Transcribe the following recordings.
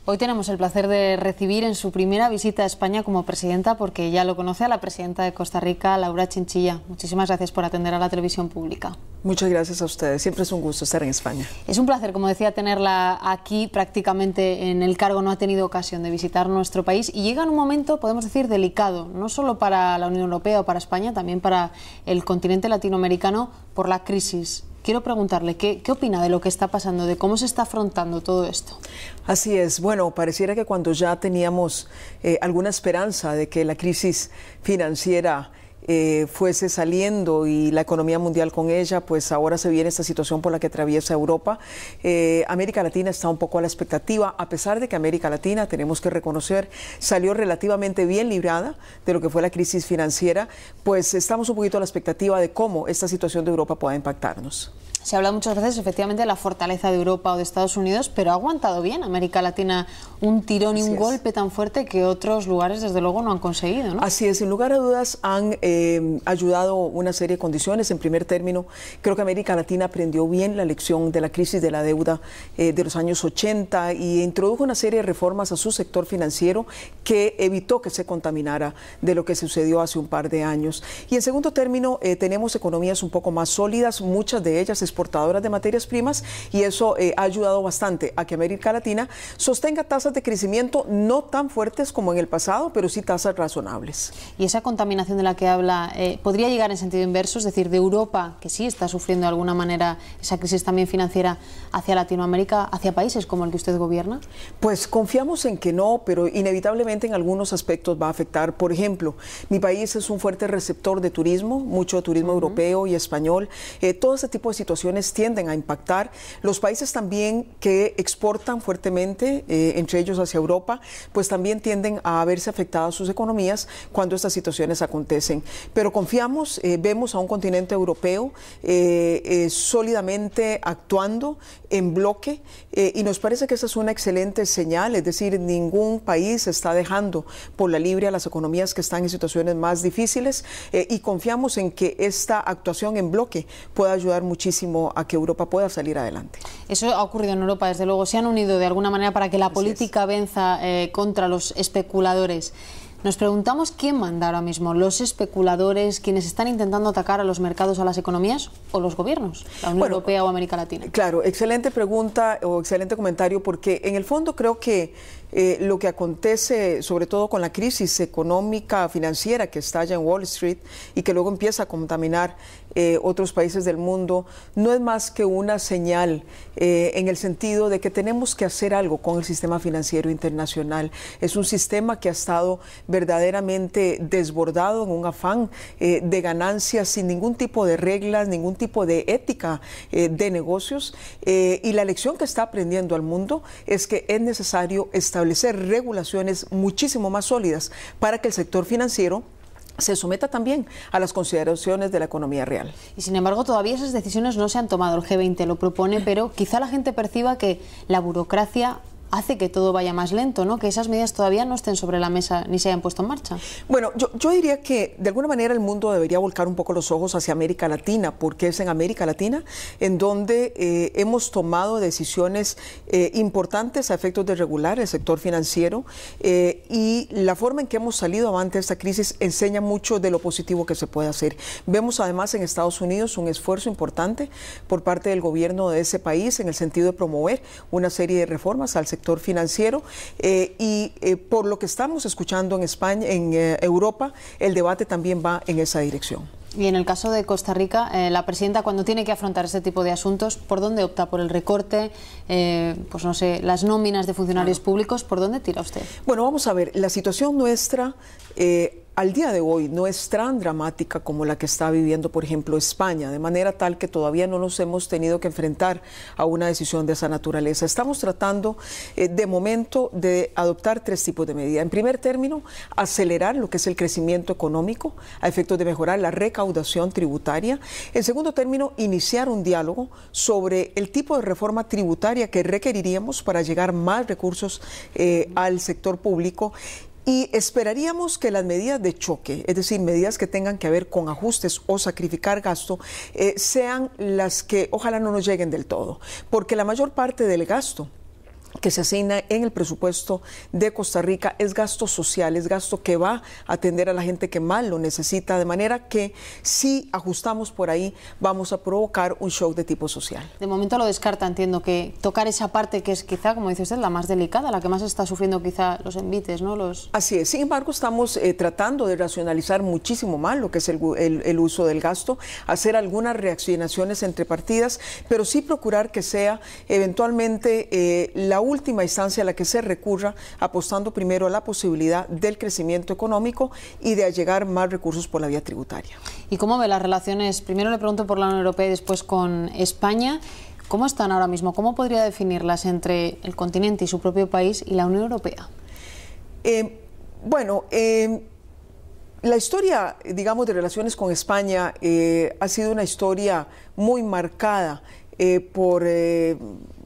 Hoy tenemos el placer de recibir en su primera visita a España como presidenta, porque ya lo conoce, a la presidenta de Costa Rica, Laura Chinchilla. Muchísimas gracias por atender a la televisión pública. Muchas gracias a ustedes. Siempre es un gusto estar en España. Es un placer, como decía, tenerla aquí prácticamente en el cargo. No ha tenido ocasión de visitar nuestro país y llega en un momento, podemos decir, delicado, no solo para la Unión Europea o para España, también para el continente latinoamericano por la crisis. Quiero preguntarle, ¿qué opina de lo que está pasando, de cómo se está afrontando todo esto? Así es. Bueno, pareciera que cuando ya teníamos alguna esperanza de que la crisis financiera fuese saliendo y la economía mundial con ella, pues ahora se viene esta situación por la que atraviesa Europa. América Latina está un poco a la expectativa, a pesar de que América Latina, tenemos que reconocer, salió relativamente bien librada de lo que fue la crisis financiera, pues estamos un poquito a la expectativa de cómo esta situación de Europa pueda impactarnos. Se habla muchas veces, efectivamente, de la fortaleza de Europa o de Estados Unidos, pero ha aguantado bien América Latina un tirón y un golpe tan fuerte que otros lugares, desde luego, no han conseguido, ¿no? Así es, sin lugar a dudas han ayudado una serie de condiciones. En primer término, creo que América Latina aprendió bien la lección de la crisis de la deuda de los años 80 y introdujo una serie de reformas a su sector financiero que evitó que se contaminara de lo que sucedió hace un par de años. Y en segundo término, tenemos economías un poco más sólidas, muchas de ellas exportadoras de materias primas, y eso ha ayudado bastante a que América Latina sostenga tasas de crecimiento no tan fuertes como en el pasado, pero sí tasas razonables. Y esa contaminación de la que habla, ¿podría llegar en sentido inverso? Es decir, de Europa, que sí está sufriendo de alguna manera esa crisis también financiera, hacia Latinoamérica, hacia países como el que usted gobierna? Pues confiamos en que no, pero inevitablemente en algunos aspectos va a afectar. Por ejemplo, mi país es un fuerte receptor de turismo, mucho turismo europeo y español. Todo ese tipo de situaciones tienden a impactar. Los países también que exportan fuertemente, entre ellos hacia Europa, pues también tienden a verse afectadas sus economías cuando estas situaciones acontecen. Pero confiamos, vemos a un continente europeo sólidamente actuando en bloque y nos parece que esa es una excelente señal, es decir, ningún país está dejando por la libre a las economías que están en situaciones más difíciles y confiamos en que esta actuación en bloque pueda ayudar muchísimo a que Europa pueda salir adelante. Eso ha ocurrido en Europa, desde luego. Se han unido de alguna manera para que la política venza contra los especuladores. Nos preguntamos quién manda ahora mismo, los especuladores, quienes están intentando atacar a los mercados, a las economías, o los gobiernos, la Unión Europea o América Latina. Claro, excelente pregunta o excelente comentario, porque en el fondo creo que lo que acontece, sobre todo con la crisis económica financiera que estalla en Wall Street y que luego empieza a contaminar otros países del mundo, no es más que una señal en el sentido de que tenemos que hacer algo con el sistema financiero internacional. Es un sistema que ha estado verdaderamente desbordado en un afán de ganancias sin ningún tipo de reglas, ningún tipo de ética de negocios, y la lección que está aprendiendo al mundo es que es necesario establecer regulaciones muchísimo más sólidas para que el sector financiero se someta también a las consideraciones de la economía real. Y sin embargo, todavía esas decisiones no se han tomado. El G20 lo propone, pero quizá la gente perciba que la burocracia hace que todo vaya más lento, ¿no? Que esas medidas todavía no estén sobre la mesa ni se hayan puesto en marcha. Bueno, yo diría que de alguna manera el mundo debería volcar un poco los ojos hacia América Latina, porque es en América Latina en donde hemos tomado decisiones importantes a efectos de regular el sector financiero y la forma en que hemos salido avante de esta crisis enseña mucho de lo positivo que se puede hacer. Vemos además en Estados Unidos un esfuerzo importante por parte del gobierno de ese país en el sentido de promover una serie de reformas al sector financiero por lo que estamos escuchando en España, en Europa, el debate también va en esa dirección. Y en el caso de Costa Rica, la presidenta, cuando tiene que afrontar este tipo de asuntos, ¿por dónde opta? ¿Por el recorte? Pues no sé, las nóminas de funcionarios públicos, ¿por dónde tira usted? Bueno, vamos a ver, la situación nuestra al día de hoy no es tan dramática como la que está viviendo, por ejemplo, España, de manera tal que todavía no nos hemos tenido que enfrentar a una decisión de esa naturaleza. Estamos tratando de momento de adoptar tres tipos de medidas. En primer término, acelerar lo que es el crecimiento económico a efectos de mejorar la recaudación tributaria. En segundo término, iniciar un diálogo sobre el tipo de reforma tributaria que requeriríamos para llegar más recursos al sector público. Y esperaríamos que las medidas de choque, es decir, medidas que tengan que ver con ajustes o sacrificar gasto, sean las que ojalá no nos lleguen del todo, porque la mayor parte del gasto que se asigna en el presupuesto de Costa Rica es gasto social, es gasto que va a atender a la gente que más lo necesita, de manera que si ajustamos por ahí vamos a provocar un shock de tipo social. De momento lo descarta, entiendo, que tocar esa parte que es quizá, como dice usted, la más delicada, la que más está sufriendo quizá los envites, ¿no? Así es, sin embargo estamos tratando de racionalizar muchísimo más lo que es el uso del gasto, hacer algunas reaccionaciones entre partidas, pero sí procurar que sea eventualmente la última instancia a la que se recurra, apostando primero a la posibilidad del crecimiento económico y de allegar más recursos por la vía tributaria. ¿Y cómo ve las relaciones? Primero le pregunto por la Unión Europea y después con España. ¿Cómo están ahora mismo? ¿Cómo podría definirlas entre el continente y su propio país y la Unión Europea? La historia, digamos, de relaciones con España ha sido una historia muy marcada por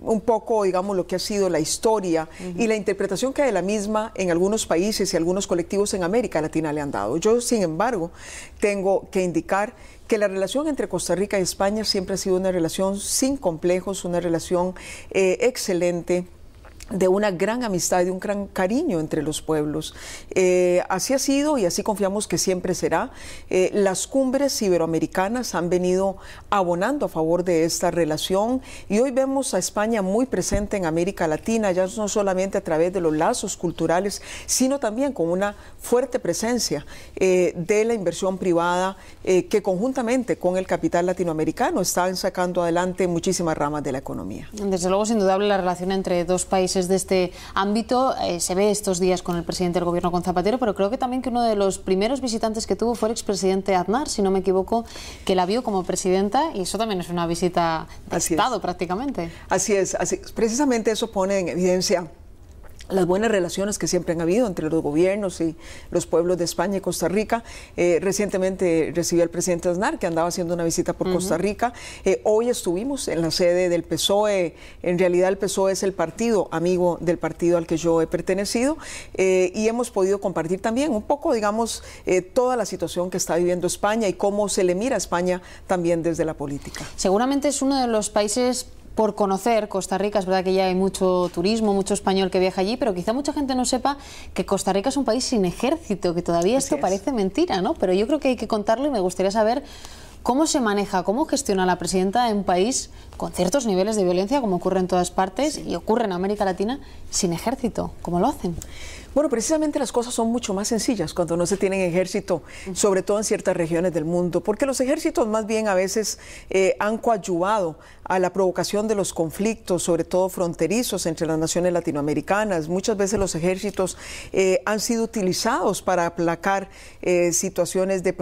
un poco, digamos, lo que ha sido la historia y la interpretación que de la misma en algunos países y algunos colectivos en América Latina le han dado. Yo, sin embargo, tengo que indicar que la relación entre Costa Rica y España siempre ha sido una relación sin complejos, una relación excelente, de una gran amistad y de un gran cariño entre los pueblos. Así ha sido y así confiamos que siempre será. Las cumbres iberoamericanas han venido abonando a favor de esta relación y hoy vemos a España muy presente en América Latina, ya no solamente a través de los lazos culturales, sino también con una fuerte presencia de la inversión privada que conjuntamente con el capital latinoamericano están sacando adelante muchísimas ramas de la economía. Desde luego es indudable la relación entre dos países de este ámbito. Se ve estos días con el presidente del gobierno, con Zapatero, pero creo que también que uno de los primeros visitantes que tuvo fue el expresidente Aznar, si no me equivoco, que la vio como presidenta, y eso también es una visita de Estado prácticamente. Así es, precisamente eso pone en evidencia las buenas relaciones que siempre han habido entre los gobiernos y los pueblos de España y Costa Rica. Recientemente recibí al presidente Aznar, que andaba haciendo una visita por Costa Rica. Hoy estuvimos en la sede del PSOE. En realidad el PSOE es el partido amigo del partido al que yo he pertenecido, y hemos podido compartir también un poco, digamos, toda la situación que está viviendo España y cómo se le mira a España también desde la política. Seguramente es uno de los países por conocer. Costa Rica, es verdad que ya hay mucho turismo, mucho español que viaja allí, pero quizá mucha gente no sepa que Costa Rica es un país sin ejército, que todavía esto parece mentira, ¿no? Pero yo creo que hay que contarlo y me gustaría saber cómo se maneja, cómo gestiona la presidenta en un país con ciertos niveles de violencia, como ocurre en todas partes y ocurre en América Latina, sin ejército. ¿Cómo lo hacen? Bueno, precisamente las cosas son mucho más sencillas cuando no se tienen ejército, sobre todo en ciertas regiones del mundo, porque los ejércitos más bien a veces han coadyuvado a la provocación de los conflictos, sobre todo fronterizos entre las naciones latinoamericanas. Muchas veces los ejércitos han sido utilizados para aplacar situaciones de